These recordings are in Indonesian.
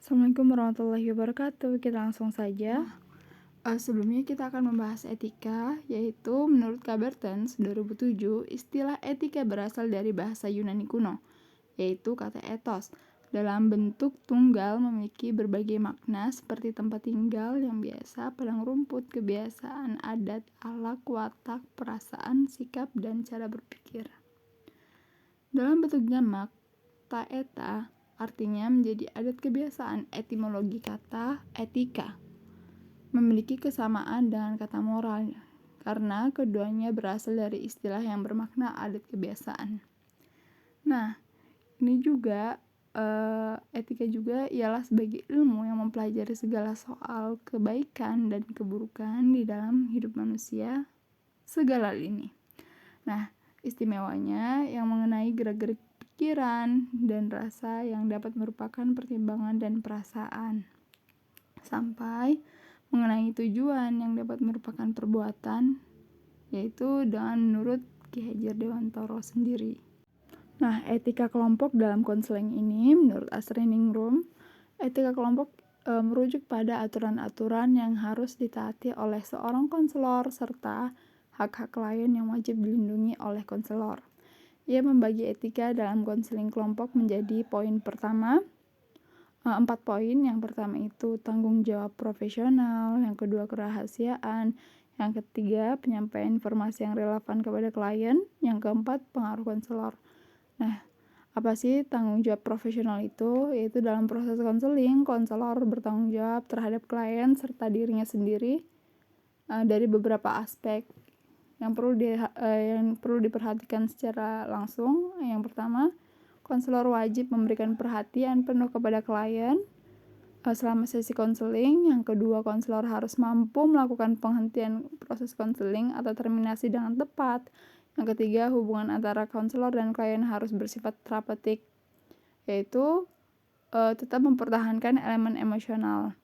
Assalamualaikum warahmatullahi wabarakatuh. Kita langsung saja. Sebelumnya kita akan membahas etika, yaitu menurut Kabertens 2007, istilah etika berasal dari bahasa Yunani kuno, yaitu kata ethos. Dalam bentuk tunggal memiliki berbagai makna seperti tempat tinggal yang biasa, padang rumput, kebiasaan, adat, akhlak, watak, perasaan, sikap, dan cara berpikir. Dalam bentuk jamak, taeta artinya menjadi adat kebiasaan. Etimologi kata etika memiliki kesamaan dengan kata moral karena keduanya berasal dari istilah yang bermakna adat kebiasaan. Nah, ini juga etika juga ialah sebagai ilmu yang mempelajari segala soal kebaikan dan keburukan di dalam hidup manusia segala lini. Nah, istimewanya yang mengenai gerak-gerik pikiran dan rasa yang dapat merupakan pertimbangan dan perasaan, sampai mengenai tujuan yang dapat merupakan perbuatan, yaitu dengan menurut Ki Hajar Dewantara sendiri. Nah, etika kelompok dalam konseling ini menurut Asriningrum, etika kelompok merujuk pada aturan-aturan yang harus ditaati oleh seorang konselor serta hak-hak klien yang wajib dilindungi oleh konselor. Ia membagi etika dalam konseling kelompok menjadi poin pertama, 4 poin. Yang pertama itu tanggung jawab profesional, yang kedua kerahasiaan, yang ketiga penyampaian informasi yang relevan kepada klien, yang keempat pengaruh konselor. Nah, apa sih tanggung jawab profesional itu? Yaitu dalam proses konseling, konselor bertanggung jawab terhadap klien serta dirinya sendiri dari beberapa aspek yang perlu diperhatikan secara langsung. Yang pertama, konselor wajib memberikan perhatian penuh kepada klien selama sesi konseling. Yang kedua, konselor harus mampu melakukan penghentian proses konseling atau terminasi dengan tepat. Yang ketiga, hubungan antara konselor dan klien harus bersifat terapeutik, yaitu tetap mempertahankan elemen emosional.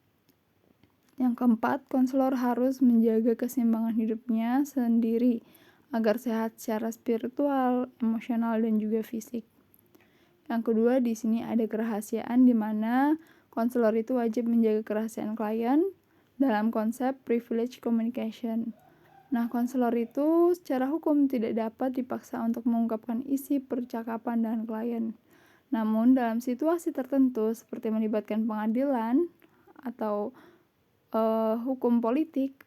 Yang keempat, konselor harus menjaga keseimbangan hidupnya sendiri agar sehat secara spiritual, emosional, dan juga fisik. Yang kedua, di sini ada kerahasiaan di mana konselor itu wajib menjaga kerahasiaan klien dalam konsep privilege communication. Nah, konselor itu secara hukum tidak dapat dipaksa untuk mengungkapkan isi percakapan dengan klien. Namun, dalam situasi tertentu seperti melibatkan pengadilan atau hukum politik,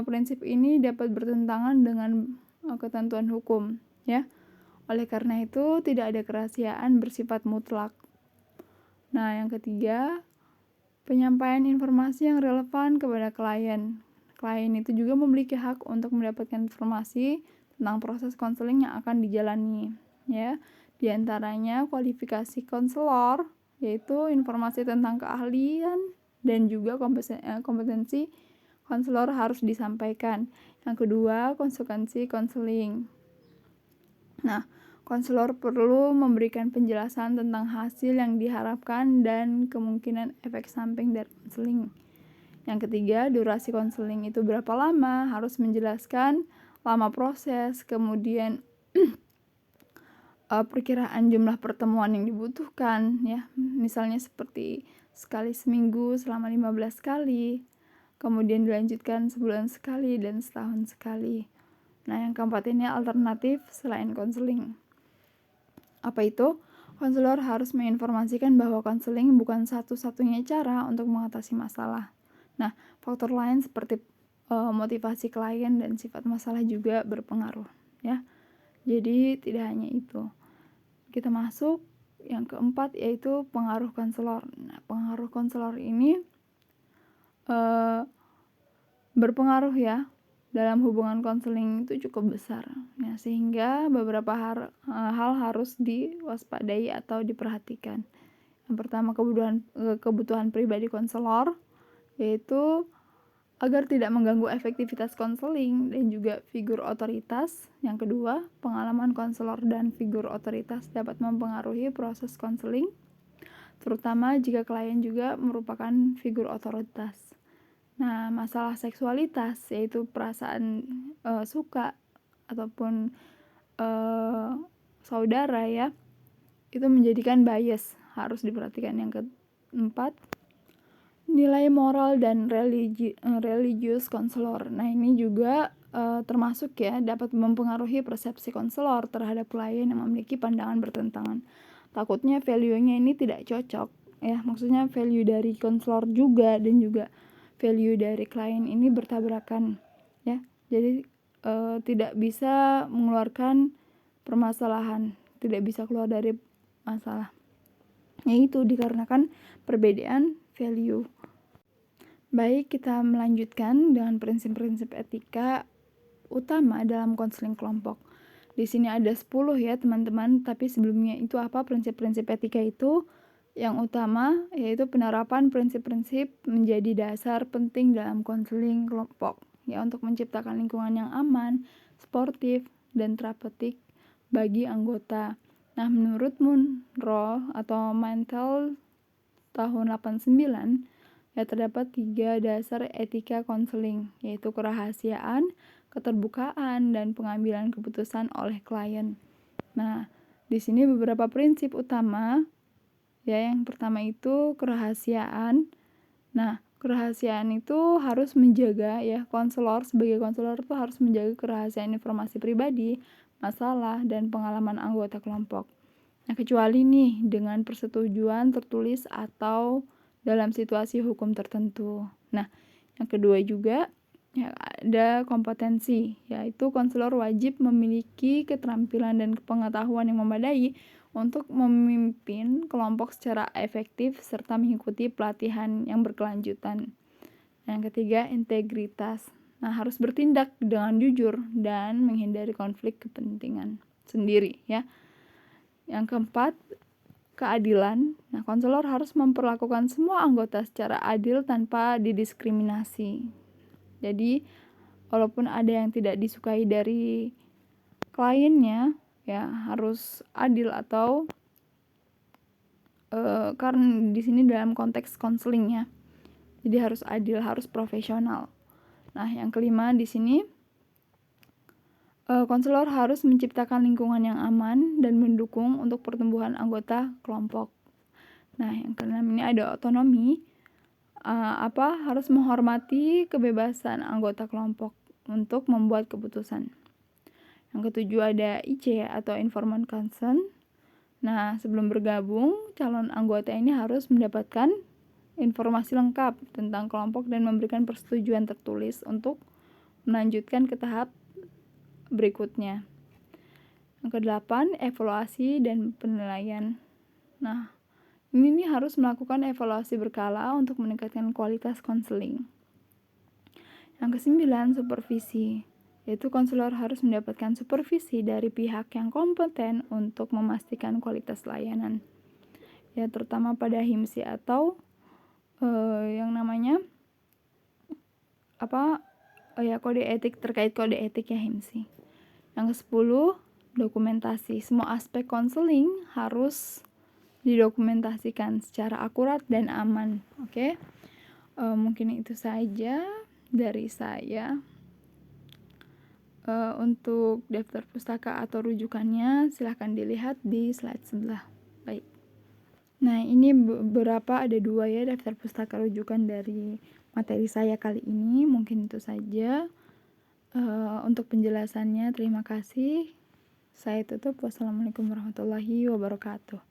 prinsip ini dapat bertentangan dengan ketentuan hukum, ya. Oleh karena itu, tidak ada kerahasiaan bersifat mutlak. Nah, yang ketiga, penyampaian informasi yang relevan kepada klien. Klien itu juga memiliki hak untuk mendapatkan informasi tentang proses konseling yang akan dijalani, ya. Di antaranya kualifikasi konselor, yaitu informasi tentang keahlian dan juga kompetensi konselor harus disampaikan. Yang kedua, konsekuensi konseling. Nah, konselor perlu memberikan penjelasan tentang hasil yang diharapkan dan kemungkinan efek samping dari konseling. Yang ketiga, durasi konseling itu berapa lama, harus menjelaskan lama proses, kemudian perkiraan jumlah pertemuan yang dibutuhkan, ya. Misalnya seperti sekali seminggu selama 15 kali, kemudian dilanjutkan sebulan sekali dan setahun sekali. Nah, yang keempat ini alternatif selain konseling. Apa itu? Konselor harus menginformasikan bahwa konseling bukan satu-satunya cara untuk mengatasi masalah. Nah, faktor lain seperti motivasi klien dan sifat masalah juga berpengaruh, ya. Jadi tidak hanya itu. Kita masuk yang keempat, yaitu pengaruh konselor. Nah, pengaruh konselor ini berpengaruh, ya, dalam hubungan konseling itu cukup besar, ya, sehingga beberapa hal harus diwaspadai atau diperhatikan. Yang pertama, kebutuhan pribadi konselor, yaitu agar tidak mengganggu efektivitas konseling dan juga figur otoritas. Yang kedua, pengalaman konselor dan figur otoritas dapat mempengaruhi proses konseling, terutama jika klien juga merupakan figur otoritas. Nah, masalah seksualitas, yaitu perasaan suka ataupun saudara, ya, itu menjadikan bias, harus diperhatikan. Yang keempat, Nilai moral dan religius konselor. Nah, ini juga termasuk ya dapat mempengaruhi persepsi konselor terhadap klien yang memiliki pandangan bertentangan. Takutnya value-nya ini tidak cocok ya, maksudnya value dari konselor juga dan juga value dari klien ini bertabrakan ya. Jadi tidak bisa mengeluarkan permasalahan, tidak bisa keluar dari masalah. Yaitu dikarenakan perbedaan value. Baik, kita melanjutkan dengan prinsip-prinsip etika utama dalam konseling kelompok. Di sini ada 10 ya teman-teman, tapi sebelumnya itu apa prinsip-prinsip etika itu? Yang utama yaitu penerapan prinsip-prinsip menjadi dasar penting dalam konseling kelompok ya, untuk menciptakan lingkungan yang aman, sportif, dan terapeutik bagi anggota. Nah, menurut Munro atau Mantel tahun 89 ya, terdapat 3 dasar etika konseling, yaitu kerahasiaan, keterbukaan, dan pengambilan keputusan oleh klien. Nah, di sini beberapa prinsip utama ya. Yang pertama itu kerahasiaan. Nah, kerahasiaan itu harus menjaga ya, sebagai konselor itu harus menjaga kerahasiaan informasi pribadi, masalah, dan pengalaman anggota kelompok. Nah, kecuali nih dengan persetujuan tertulis atau dalam situasi hukum tertentu. Nah, yang kedua juga ya, ada kompetensi, yaitu konselor wajib memiliki keterampilan dan pengetahuan yang memadai untuk memimpin kelompok secara efektif serta mengikuti pelatihan yang berkelanjutan. Yang ketiga, integritas. Nah, harus bertindak dengan jujur dan menghindari konflik kepentingan sendiri ya. Yang keempat, keadilan. Nah, konselor harus memperlakukan semua anggota secara adil tanpa didiskriminasi. Jadi, walaupun ada yang tidak disukai dari kliennya, ya harus adil atau karena di sini dalam konteks konselingnya. Jadi harus adil, harus profesional. Nah, yang kelima di sini konselor harus menciptakan lingkungan yang aman dan mendukung untuk pertumbuhan anggota kelompok. Nah, yang keenam ini ada otonomi. Harus menghormati kebebasan anggota kelompok untuk membuat keputusan. Yang ketujuh ada IC atau informed consent. Nah, sebelum bergabung, calon anggota ini harus mendapatkan informasi lengkap tentang kelompok dan memberikan persetujuan tertulis untuk melanjutkan ke tahap berikutnya. Yang kedelapan, evaluasi dan penilaian. Nah, ini harus melakukan evaluasi berkala untuk meningkatkan kualitas konseling. Yang kesembilan, supervisi. Yaitu konselor harus mendapatkan supervisi dari pihak yang kompeten untuk memastikan kualitas layanan. Ya, terutama pada HIMSI atau yang namanya kode etik, terkait kode etik ya HIMSI. Yang ke-10, dokumentasi. Semua aspek konseling harus didokumentasikan secara akurat dan aman. Oke. Mungkin itu saja dari saya. Untuk daftar pustaka atau rujukannya silahkan dilihat di slide sebelah. Baik. Nah, ini ada 2 ya daftar pustaka rujukan dari materi saya kali ini. Mungkin itu saja. Untuk penjelasannya terima kasih. Saya tutup. Wassalamualaikum warahmatullahi wabarakatuh.